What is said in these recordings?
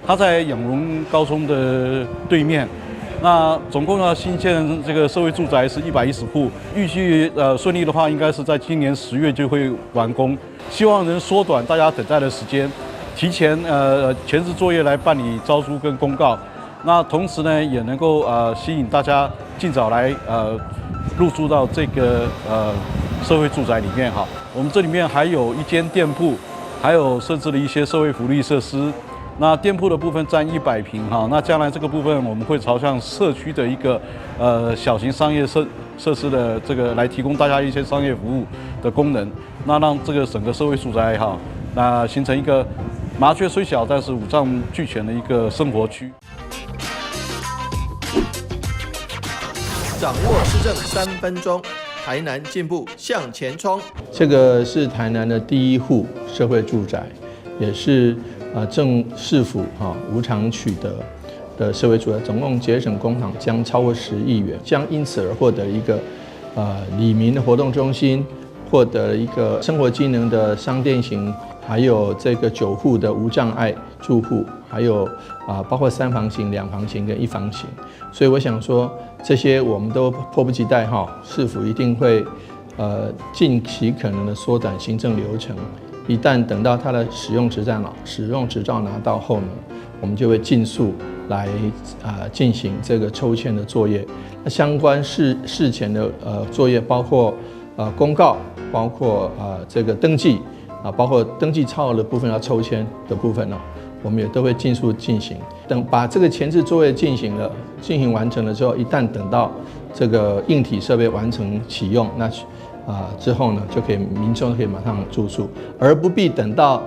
它在养荣高中的对面。那总共呢，新建这个社会住宅是110户，预计顺利的话，应该是在今年10月就会完工。希望能缩短大家等待的时间，提前前置作业来办理招租跟公告。那同时呢，也能够吸引大家尽早来入住到这个社会住宅里面哈。我们这里面还有一间店铺，还有设置了一些社会福利设施。那店铺的部分占100平哈，那将来这个部分我们会朝向社区的一个小型商业设施的这个来提供大家一些商业服务的功能，那让这个整个社会住宅哈，那形成一个麻雀虽小，但是五脏俱全的一个生活区。掌握施政3分钟，台南进步向前冲。这个是台南的第一户社会住宅，也是正市府无偿取得的社会住宅，总共节省公帑将超过10亿元，将因此而获得一个里民的活动中心，获得一个生活机能的商店型，还有这个9户的无障碍住户，还有包括3房型、2房型跟1房型。所以我想说，这些我们都迫不及待市府一定会尽其可能的缩短行政流程。一旦等到它的使用执照拿到后呢，我们就会尽速来进行这个抽签的作业。那相关事前的作业包括公告，包括这个登记包括登记超额的部分要抽签的部分呢，我们也都会尽速进行。等把这个前置作业进行完成了之后，一旦等到这个硬体设备完成启用，那之后呢，就可以民众可以马上住宿，而不必等到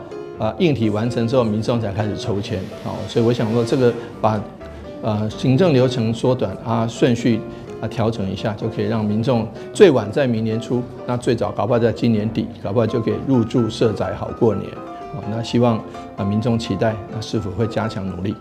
硬体完成之后，民众才开始抽签。所以我想说，这个把行政流程缩短顺序调整一下，就可以让民众最晚在明年初，那最早搞不好在今年底，搞不好就可以入住社宅好过年。那希望民众期待，那市府会加强努力。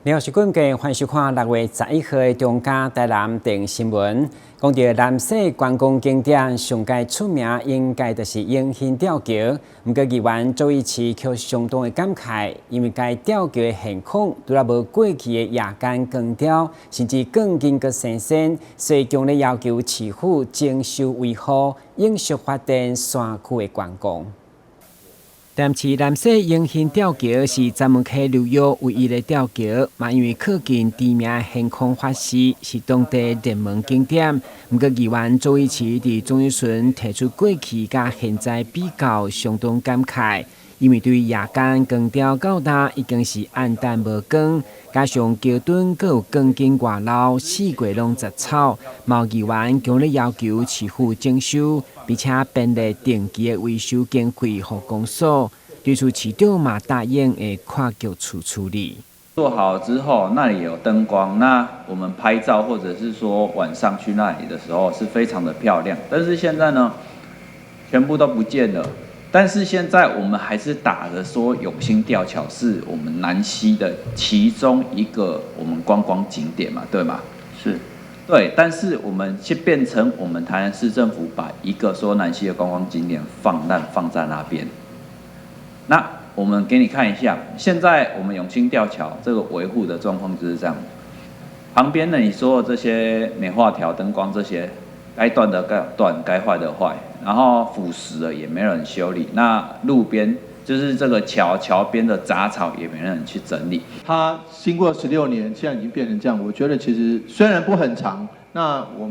你好，是观众，欢迎收看6月11号的中嘉台南电新闻。讲到南势观光景点，上界出名应该就是永兴吊桥。不过，议员周一驰却相当的感慨，因为该吊桥的现况除了无过去的夜间光雕，甚至更经过新鲜，所以强烈要求市府征收维护，永续发展山区的观光。南市南势永兴吊桥是闸门溪流域唯一的吊桥，嘛因为靠近地面现空发示，是当地热门景点。不过，议员周一驰伫总议巡提出过去甲现在比较，相当感慨，因为对夜间光雕到达已经是暗淡无光，加上桥墩阁有钢筋外露，四季拢杂草，毛议员强烈要求市府征收，并且编列定期的维修经费予公所。对此，市长嘛答应会跨局处理。做好之后，那里有灯光，那我们拍照或者是说晚上去那里的时候是非常的漂亮。但是现在呢，全部都不见了。但是现在我们还是打着说永兴吊桥是我们南溪的其中一个我们观光景点嘛，对吗？是，对。但是我们就变成我们台南市政府把一个说南溪的观光景点放在那边。那我们给你看一下，现在我们永兴吊桥这个维护的状况就是这样。旁边呢，你说的这些美化条、灯光这些，该断的该断，该坏的坏，然后腐蚀了也没人修理。那路边就是这个桥边的杂草也没人去整理。它经过16年，现在已经变成这样。我觉得其实虽然不很长，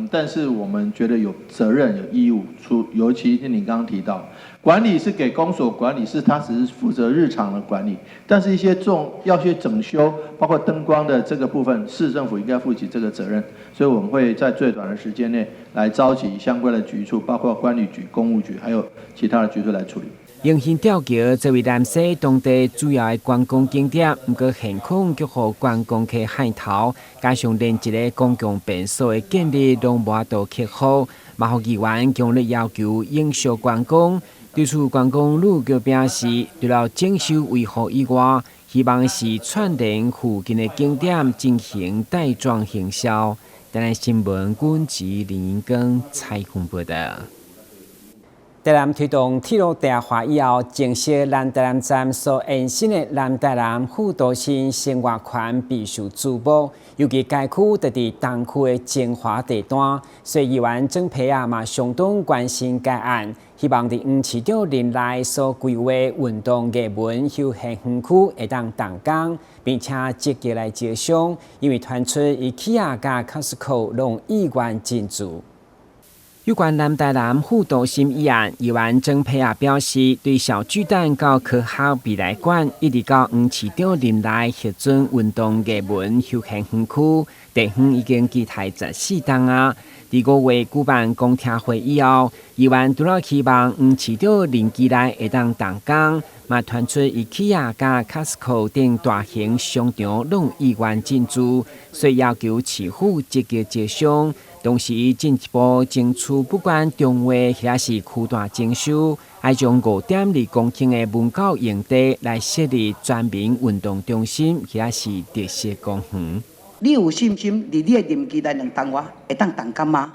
但是我们觉得有责任、有义务尤其是你刚刚提到。管理是给公所管理，他只是负责日常的管理，但是一些要去整修，包括灯光的这个部分，市政府应该负起这个责任，所以我们会在最短的时间内来召集相关的局处，包括管理局、公务局，还有其他的局处来处理。永兴吊桥作为南势当地主要的观光景点，不过现况却予观光客害头，加上连一个公共便所的建立拢无法度克服，嘛予议员强烈要求永续观光。对此，观光路局表示，除了征收维护以外，希望是串联附近的景点进行带状行销。台南新闻阮吉林根采访报道。台南推动铁路地化以后，正式南台南站所延伸的南台南副都心生活圈必须逐步，尤其该区就伫东区的精华地段，所以议员郑培啊嘛相当关心该案，希望伫黄市场林内所规划运动艺文休闲园区会当动工，并且积极来招商，因为传出IKEA 甲 Costco 拢意愿进驻。有关南台南副都心议案，议员郑培亚表示，对小巨蛋到科学未来馆，一直到黄市场林内核准运动艺文休闲园区，地方已经期待14档啊。第5月举办公听会以后，议员除了希望黄市场林基内会当动工，嘛传出IKEA 甲 Costco 等大型商场拢意愿进驻，所以要求市府积极招商。同时，进一步争取不管中华或是区大征收，要将5.2公顷的文教用地来设立专门运动中心，或是特色公园。你有信心？你的任期内2档话会当动工吗？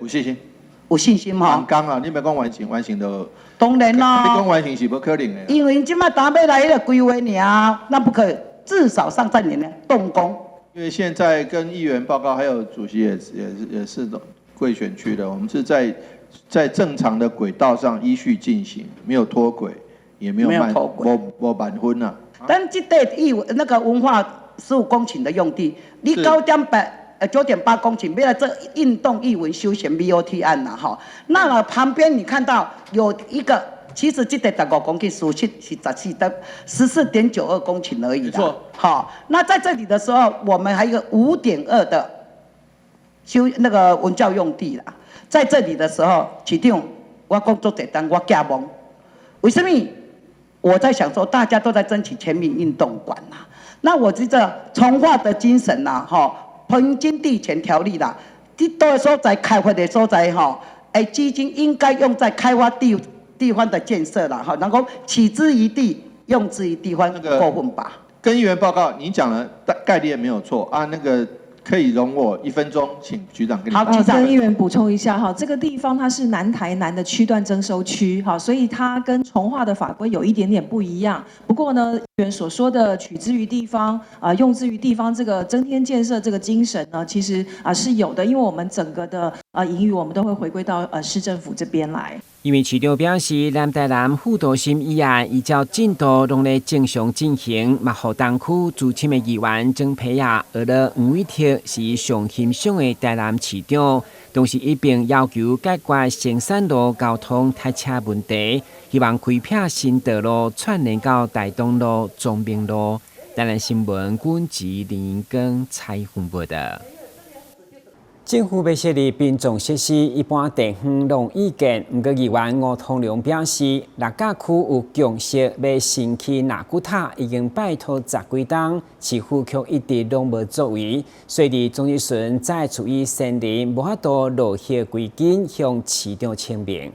有信心。有信心吼？动工啊，你别讲完成，完成就。当然啦。你讲完成是不可能的。因为即摆打要来迄个规划尔，那不可以至少上半年呢动工。因为现在跟议员报告，还有主席也是贵选区的，我们是在正常的轨道上依序进行，没有脱轨，也没有没满分啊。但这个那个文化15公顷的用地，你9.8公顷，为了这运动艺文休闲 BOT 案呐，哈，那旁边你看到有一个。其实这个15公顷，属实是14.92公顷而已的。没错。好，那在这里的时候，我们还有一个5.2的那个文教用地啦。在这里的时候，市长，我工作简单，我惊懵。为什么？我在想说，大家都在争取全民运动馆啦。那我觉得从化的精神啦，哈，平均地权条例啦，这多的所在开发的所在哈，基金应该用在开发地方的建设啦，哈，能够取之于地，用之于地方，过分吧？跟议员报告，你讲的概念没有错啊，那个可以容我1分钟，请局长跟你。好，局长。跟议员补充一下哈，这个地方它是南台南的区段征收区，哈，所以它跟重划的法规有一点点不一样。不过呢，议员所说的取之于地方用之于地方这个增添建设这个精神呢，其实是有的，因为我们整个的盈余我们都会回归到市政府这边来。因为市长表示，南台南副都心议案依照进度拢在正常进行，嘛，互东区资深的议员郑培亚学了黄伟哲是上欣赏的台南市长，同时一并要求解决成山路交通塞车问题，希望开辟新道路串联到大东路、中明路。台南新闻阮吉林根采访报道。政府要设立殡葬设施，一般地方拢有意见。不过，议员吴通良表示，六甲区有共识要新起纳古塔，已经拜托10几档，市府却一直拢无作为。所以，总日顺再处于森林，无法度落叶归根，向市长请命。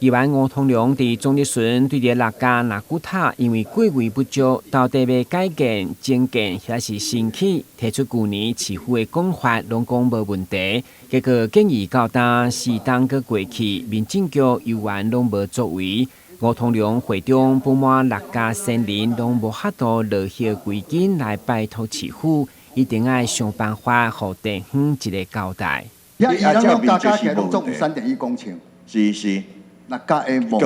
议员吴通良伫总日顺对着六甲纳古塔，因为过位不足，到底要改建、增建还是新起，提出去年市府的讲法，拢讲无问题。结果建议到当4档个过去，民政局议员拢无作为。吴通良会中不满六甲森林拢无法度落叶归根来拜托市府，一定要想办法，互地方一个交代。咱加起来拢总有3.1公顷。是。那甲的墓地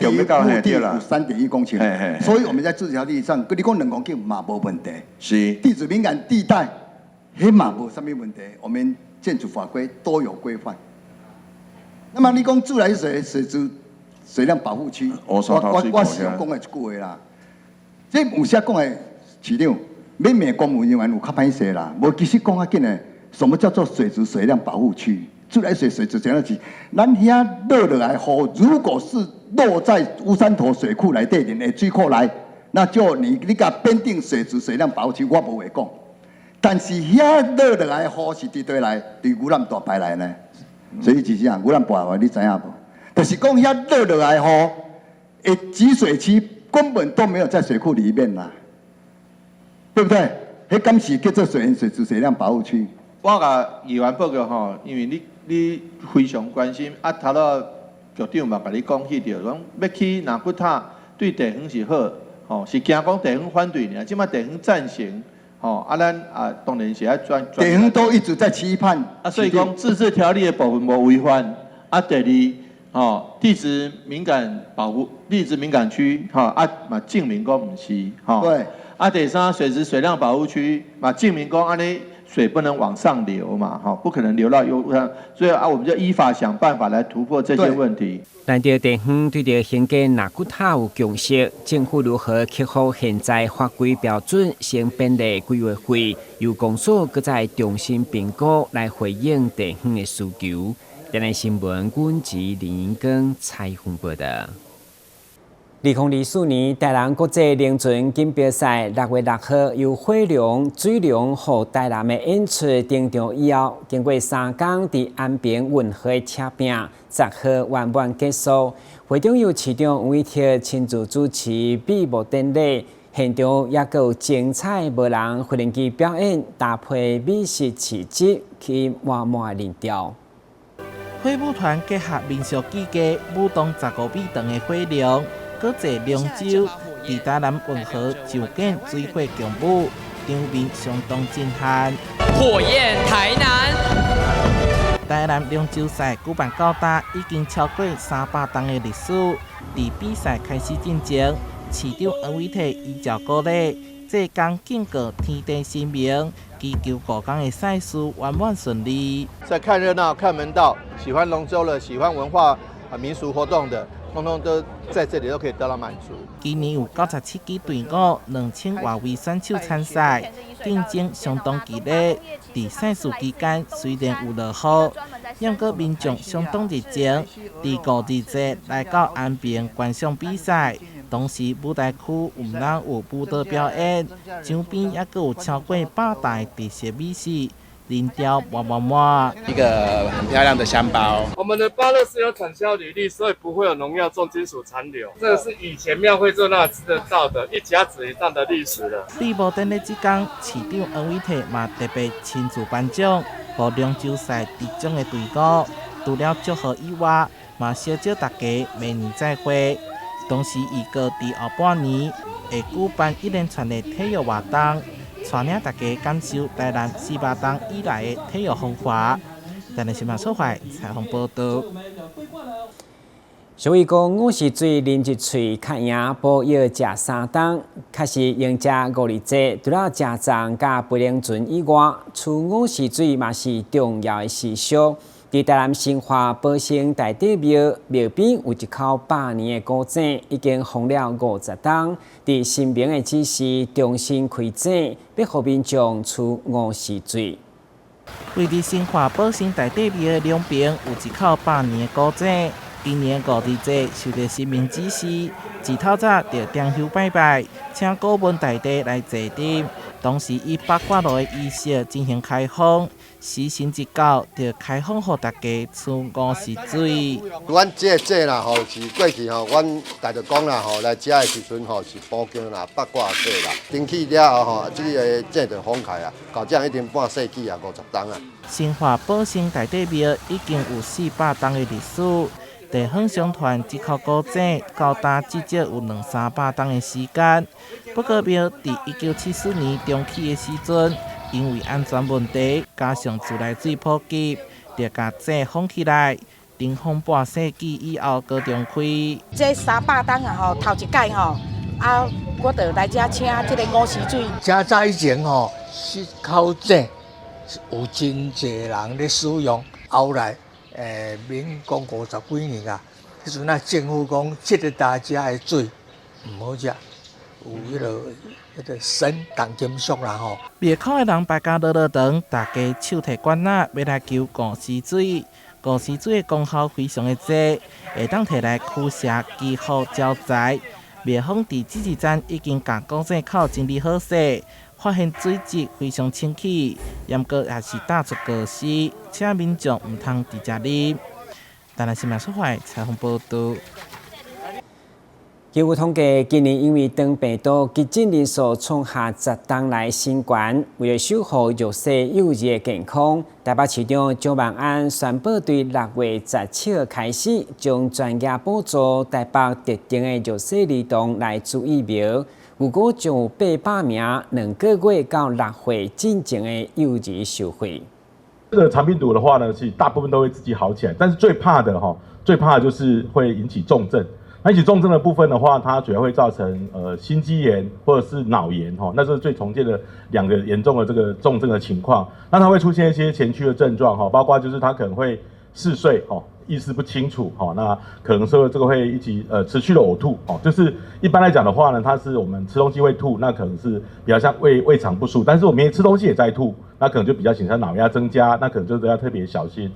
有3.1公顷，所以我们在自条例上，你讲2公顷嘛无问题。是地质敏感地带，迄嘛无什么问题，我们建筑法规都有规范。那么你讲自来水水量保护区，我是讲的一句话啦。这有些讲的市长，免骂公务人员有较歹势啦，无其实讲较紧的，什么叫做水质水量保护区？自来水水质怎样子？咱遐落落来雨，如果是落在乌山头水库内底的水库来，那就你甲编定水质水量保护区，我无会讲。但是遐落落来雨是伫对来？伫牛栏大排来呢？所以就是啊，牛栏大排你知影无？就是讲遐落落来雨，的集水区根本都没有在水库里面啦，对不对？迄敢是叫做水源水质水量保护区。我甲议员报告吼，因为你非常关心，啊，头到局长嘛甲你讲去着，讲要去纳骨塔对地方是好，吼，是惊讲地方反对呢，即摆地方赞成，吼，啊，咱啊当然是要专。地方都一直在期盼，啊，所以讲自治条例的部分无违反，啊，第二，吼，地质敏感区，吼，啊嘛证明讲唔是，吼。对。啊，第三，水质水量保护区嘛，证明讲安尼水不能往上流嘛，哈，不可能流到所以啊，我们就依法想办法来突破这些问题。咱着地方对着兴建纳骨塔有共识，政府如何克服现在法规标准成本的规划费，由公所搁再重新评估来回应地方的需求。今日新闻，阮志林英光采访报道。2024年台南国际凌船锦标赛6月6号由火龙、水龙和台南的演出登场以后，经过3天伫安平运河的车拼，10号圆满结束。会中由市长吴伟霆亲自主持闭幕典礼，现场也有精彩无人无人机表演，搭配美食市集去满满人潮。火舞团结合民俗技艺，舞动15米长的火龙。搁坐龙舟，伫台南运河上演水火共舞，场面相当震撼。火焰台南！台南龙舟赛举办到大，已经超过300档的历史。伫比赛开始进前，市长黄伟霆依照鼓励，这工警告天地神明，祈求各工的赛事圆满顺利。在看热闹、看门道，喜欢龙舟的、喜欢文化民俗活动的。通通都在这里都可以得到满足。今年有97支队伍，2000外位选手参赛，竞争相当激烈。在赛事期间，虽然有落雨，但阁民众相当热情。在5日节来到安平观赏比赛，同时舞台区有人有舞蹈表演，场边也阁有超过100台特色美食。人潮满，一个很漂亮的香包。我们的芭乐是有产销履历，所以不会有农药、重金属残留。这个是以前庙会做那吃得到的，1甲子以上的历史了。闭幕典礼这天，市长黄伟霆嘛特别亲自颁奖，给龙舟赛得奖的队伍。除了祝贺以外，嘛小祝大家明年再会。同时预告在后半年会举办一连串的体育活动。带领大家感受台南400档以来的体育风华。台南新闻所采访报道。所以讲，五时水啉一喙，较赢补药食3顿。确实，用食5日节，除了食粽甲不冷船以外，除五时水嘛是重要的习俗。伫台南新化保生大帝庙边有一口100年的古井，已经封了50冬。伫新明的指示重新开井，要互民众出5时水。位伫新化保生大帝庙的两边有一口100年的古井。今年5日节受到新明指示，自透早就点香拜拜，请古文大帝来坐镇，同时以八卦炉的仪式进行开放。时辰一到，就开放予大家出5时水。阮这个啦吼，是过去吼，阮大着讲啦吼，来食的时阵吼是补经啦、八卦节啦，登去了后吼，这个这就放开啊，到这已经半世纪啊，50冬啊。新化保生大帝庙已经有400冬的历史。地方商团这口古井到达至少有200-300冬的时间。不过庙在1974年中起的时阵，因为安全问题，加上自来水普及，就把井封起来。停封半世纪以后，搁重开。这300冬啊吼，头一届吼，啊，我就来这请这个5时水。真早以前吼，是口井有真侪人咧使用，后来。民国50几年啊，迄阵啊，政府讲这个大家的水唔好食，有迄个砷重金属啦吼。庙口的人排家乐长，大家手提管仔要来求5时水。5时水的功效非常的济，会当摕来驱邪祈福招财。庙方伫指示站已经甲古井口整理好势。发现水质非常清气，严格也是打出告示，请民众唔通直接啉。台南新闻所采访报道。据有统计，今年因为长病毒急诊人数创下10冬来新高，为了守护弱势幼儿的健康，台北市长蒋万安宣布，对6月17号开始，将专业补助台北特定的弱势儿童来注疫苗。如果将有800名2个月到6岁进前的幼儿受惠。这个肠病毒的话呢，其实大部分都会自己好起来，但是最怕的就是会引起重症。那引起重症的部分的话，它主要会造成心肌炎或者是脑炎那是最常见的2个严重的这个重症的情况。那它会出现一些前驱的症状包括就是它可能会嗜睡意识不清楚那可能说这个会一起持续的呕吐就是一般来讲的话呢，它是我们吃东西会吐，那可能是比较像胃肠不舒服，但是我们吃东西也在吐，那可能就比较显示脑压增加，那可能就是要特别小心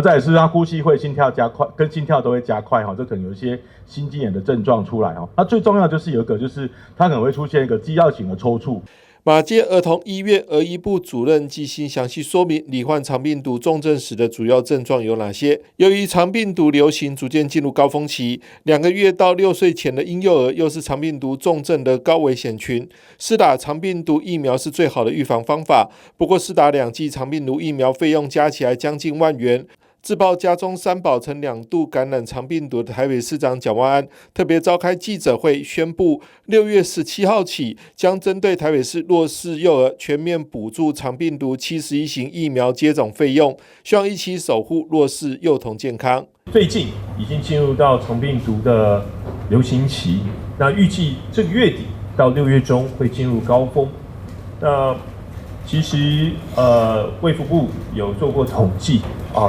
再来是它呼吸会心跳加快，跟心跳都会加快这可能有一些心肌炎的症状出来那最重要就是有一个就是它可能会出现一个肌药型的抽搐。马偕儿童医院儿医部主任季欣详细说明罹患肠病毒重症时的主要症状有哪些。由于肠病毒流行逐渐进入高峰期，2个月到6岁前的婴幼儿又是肠病毒重症的高危险群，施打肠病毒疫苗是最好的预防方法。不过施打2剂肠病毒疫苗费用加起来将近1万元。自曝家中3宝曾2度感染肠病毒的台北市长蒋万安特别召开记者会，宣布6月17号起将针对台北市弱势幼儿全面补助肠病毒71型疫苗接种费用，希望一起守护弱势幼童健康。最近已经进入到肠病毒的流行期，那预计这个月底到6月中会进入高峰。那其实卫福部有做过统计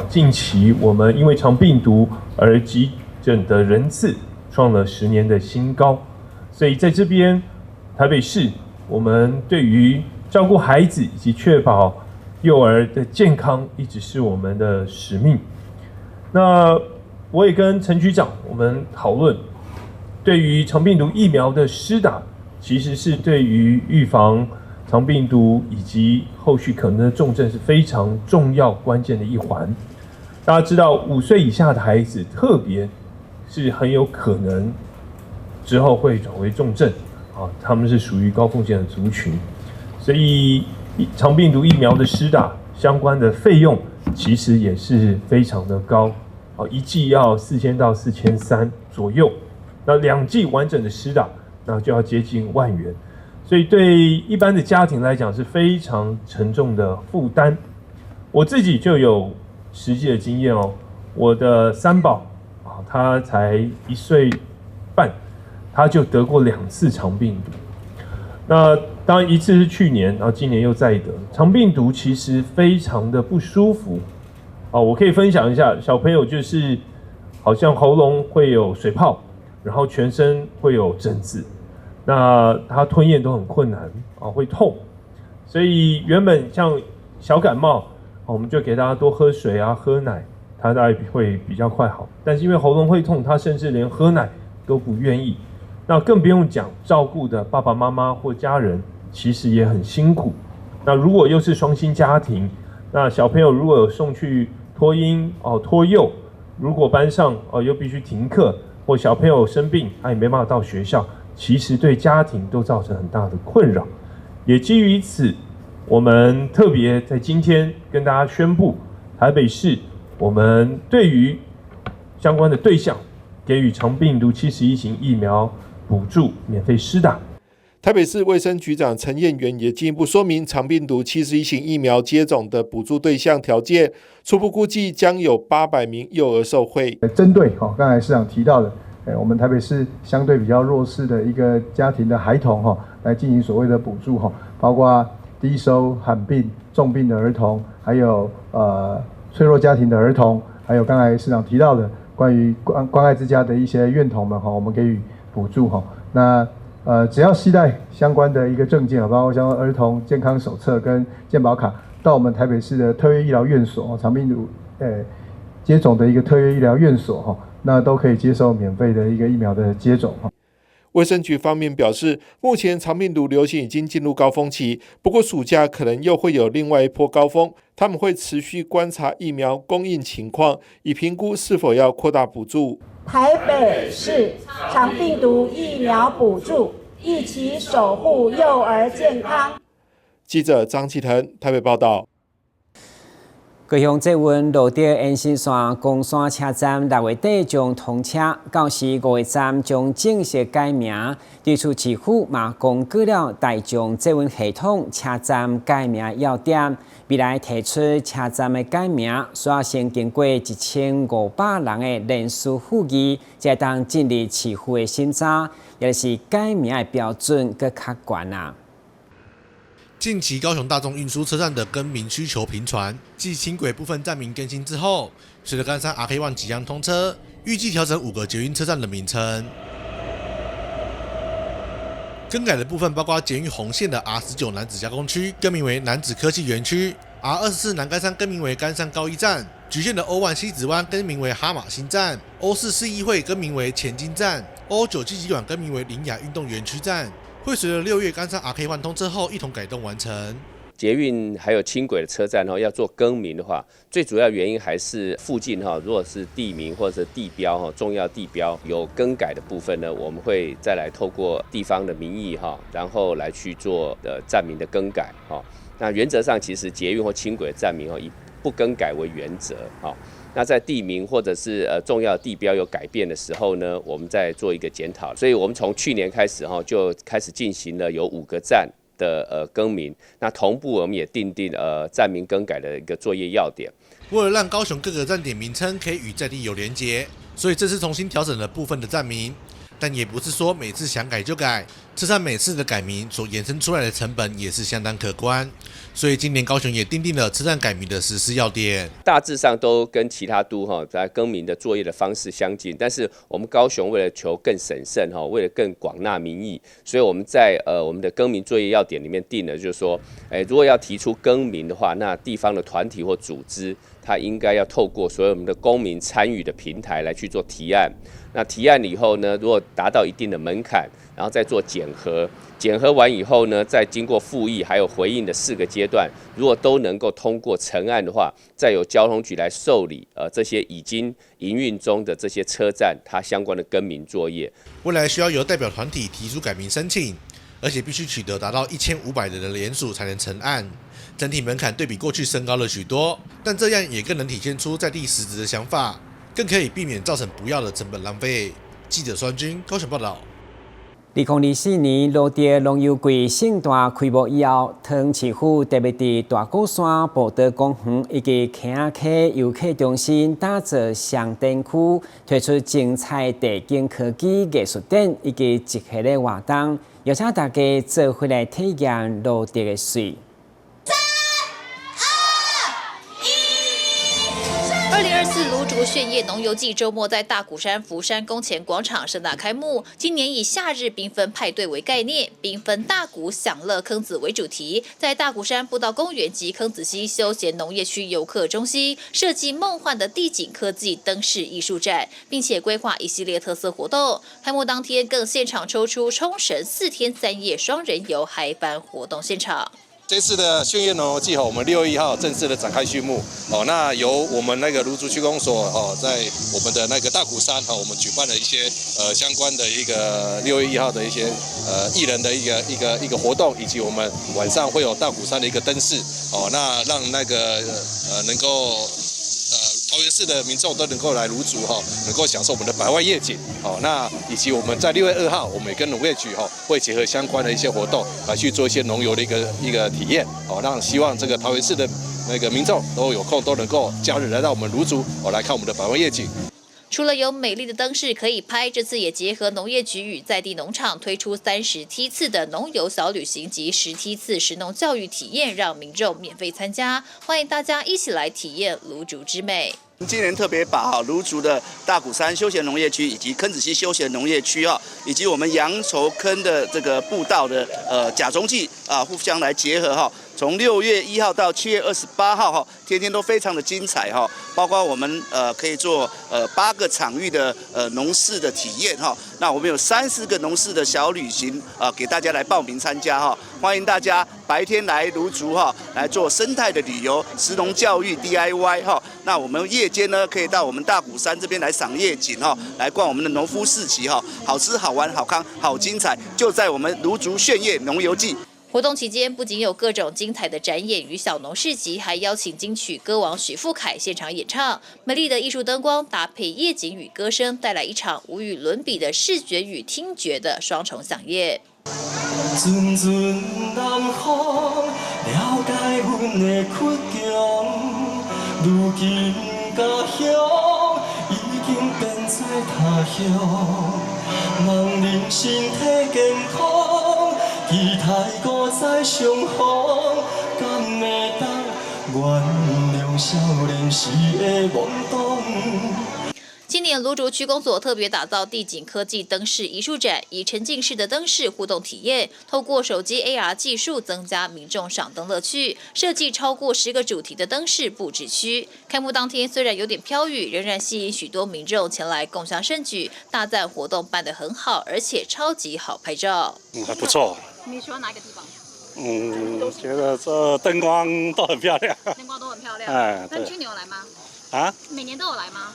近期我们因为肠病毒而急诊的人次创了10年的新高，所以在这边台北市，我们对于照顾孩子以及确保幼儿的健康一直是我们的使命。那我也跟陈局长我们讨论，对于肠病毒疫苗的施打，其实是对于预防肠病毒以及后续可能的重症是非常重要关键的一环。大家知道5岁以下的孩子特别是很有可能之后会转为重症他们是属于高风险的族群，所以肠病毒疫苗的施打相关的费用其实也是非常的高1剂要4000到4300左右，那2剂完整的施打那就要接近1万元。所以对一般的家庭来讲是非常沉重的负担。我自己就有实际的经验我的3宝他才1岁半，他就得过2次肠病毒。那当然1次是去年，然后今年又再得。肠病毒其实非常的不舒服我可以分享一下，小朋友就是好像喉咙会有水泡，然后全身会有疹子。那他吞咽都很困难会痛，所以原本像小感冒我们就给他多喝水喝奶，他大概会比较快好。但是因为喉咙会痛，他甚至连喝奶都不愿意。那更不用讲照顾的爸爸妈妈或家人，其实也很辛苦。那如果又是双薪家庭，那小朋友如果有送去托婴托幼，如果班上又必须停课，或小朋友生病他也没办法到学校，其实对家庭都造成很大的困扰。也基于此，我们特别在今天跟大家宣布，台北市我们对于相关的对象给予肠病毒71型疫苗补助，免费施打。台北市卫生局长陈彦元也进一步说明肠病毒71型疫苗接种的补助对象条件，初步估计将有800名幼儿受惠。针对刚才市长提到的我们台北市相对比较弱势的一个家庭的孩童来进行所谓的补助包括低收、罕病、重病的儿童，还有脆弱家庭的儿童，还有刚才市长提到的关于关爱之家的一些院童们我们给予补助那只要携带相关的一个证件包括像儿童健康手册跟健保卡，到我们台北市的特约医疗院所肠病毒接种的一个特约医疗院所那都可以接受免费的一个疫苗的接种。卫生局方面表示，目前肠病毒流行已经进入高峰期，不过暑假可能又会有另外一波高峰，他们会持续观察疫苗供应情况，以评估是否要扩大补助。台北市肠病毒疫苗补助，一起守护幼儿健康。记者张启腾台北报道。高雄捷运路德延伸线公山车站6月底将通车，到时5月3将正式改名。地处市府嘛公告了大众捷运系统车站改名要点，未来提出车站的改名，需要先经过1500人的人事会议，才当进入市府的审查，也就是改名的标准更较悬啊。近期高雄大众运输车站的更名需求频传，继轻轨部分站名更新之后，随着冈山 RK1 即将通车，预计调整5个捷运车站的名称。更改的部分包括捷运红线的 R19 楠梓加工区更名为楠梓科技园区 ，R24 南冈山更名为冈山高一站，橘线的O1西子湾更名为哈马新站，O4市议会更名为前金站 ，O9 积极馆更名为林雅运动园区站。会随着6月冈山 RK1 通车后一同改动完成。捷运还有轻轨的车站要做更名的话，最主要原因还是附近如果是地名或者地标重要地标有更改的部分呢，我们会再来透过地方的民意然后来去做站名的更改那原则上其实捷运或轻轨的站名以不更改为原则那在地名或者是重要地标有改变的时候呢，我们再做一个检讨。所以我们从去年开始就开始进行了有5个站的更名，那同步我们也订定站名更改的一个作业要点。为了让高雄各个站点名称可以与在地有连结，所以这次重新调整了部分的站名。但也不是说每次想改就改，车站每次的改名所衍生出来的成本也是相当可观，所以今年高雄也订定了车站改名的实施要点，大致上都跟其他都在更名的作业的方式相近，但是我们高雄为了求更审慎为了更广纳民意，所以我们在我们的更名作业要点里面定了，就是说，如果要提出更名的话，那地方的团体或组织，它应该要透过所有我们的公民参与的平台来去做提案。那提案以后呢，如果达到一定的门槛，然后再做检核，检核完以后呢，再经过复议还有回应的4个阶段，如果都能够通过成案的话，再由交通局来受理这些已经营运中的这些车站它相关的更名作业。未来需要由代表团体提出改名申请，而且必须取得达到1500人的联署才能成案。整体门槛对比过去升高了许多，但这样也更能体现出在地实质的想法，更可以避免造成不要的成本浪费。记者孙军高雄报道。2024年路德农游季盛大开幕以后，桃市府特别伫大鼓山步道公园以及坑仔溪游客中心打造上灯区，推出精彩地景科技艺术展以及一系列活动，邀请大家做回来体验路德的水。2024芦竹炫夜农游季周末在大鼓山福山宫前广场盛大开幕。今年以夏日缤纷派对为概念，缤纷大鼓享乐坑子为主题，在大鼓山步道公园及坑子溪休闲农业区游客中心设计梦幻的地景科技灯饰艺术展，并且规划一系列特色活动。开幕当天更现场抽出冲绳4天3夜双人游嗨翻活动现场。这次的炫夜农游季我们6月1号正式的展开序幕那由我们那个芦竹区公所在我们的那个大鼓山我们举办了一些相关的一个6月1号的一些艺人的一个活动，以及我们晚上会有大鼓山的一个灯饰那让那个能够桃园市的民众都能够来芦竹能够享受我们的百万夜景那以及我们在6月2号，我们也跟农业局会结合相关的一些活动来去做一些农游的一个体验让希望这个桃园市的那个民众都有空都能够假日来到我们芦竹来看我们的百万夜景。除了有美丽的灯饰可以拍，这次也结合农业局与在地农场推出30梯次的农游小旅行及10梯次食农教育体验，让民众免费参加，欢迎大家一起来体验芦竹之美。今年特别把芦竹的大鼓山休闲农业区以及坑子溪休闲农业区以及我们羊稠坑的这个步道的甲中季互相来结合从6月1号到7月28号天天都非常的精彩包括我们可以做8个场域的农事的体验那我们有30个农事的小旅行给大家来报名参加哈，欢迎大家白天来芦竹哈来做生态的旅游、食农教育 DIY 哈。那我们夜间呢可以到我们大鼓山这边来赏夜景哈，来逛我们的农夫市集哈，好吃好玩好康好精彩，就在我们芦竹炫夜农游季。活动期间，不仅有各种精彩的展演与小农市集，还邀请金曲歌王许富凯现场演唱。美丽的艺术灯光搭配夜景与歌声，带来一场无与伦比的视觉与听觉的双重响宴。阵阵南风了解阮的倔强，如今家乡已经变在他乡，望您身体健康。期待搁再相逢，敢会当原谅少年时的懵懂。今年芦竹区公所特别打造地景科技灯饰艺术展，以沉浸式的灯饰互动体验，透过手机 AR 技术增加民众赏灯乐趣，设计超过10个主题的灯饰布置区。开幕当天虽然有点飘雨，仍然吸引许多民众前来共襄盛举，大赞活动办得很好，而且超级好拍照。还不错。你喜欢哪一个地方？觉得这灯光都很漂亮。灯光都很漂亮。哎，那去年有来吗？啊？每年都有来吗？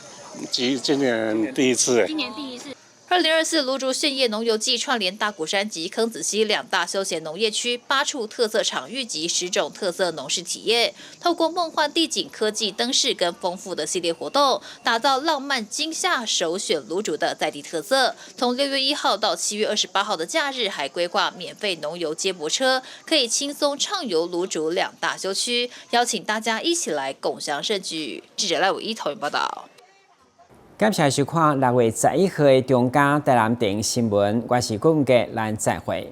今年第一次。今年第一次。2024芦竹炫夜农游季串联大鼓山及坑子溪2大休闲农业区8处特色场域及10种特色农事体验，透过梦幻地景科技灯饰跟丰富的系列活动，打造浪漫惊吓首选芦竹的在地特色。从6月1号到7月28号的假日，还规划免费农游接驳车，可以轻松畅游芦竹2大休区，邀请大家一起来共襄盛举。记者赖伟一投影报道。感谢收看6月11号的中嘉台南电影新闻，我是郭文杰，咱再会。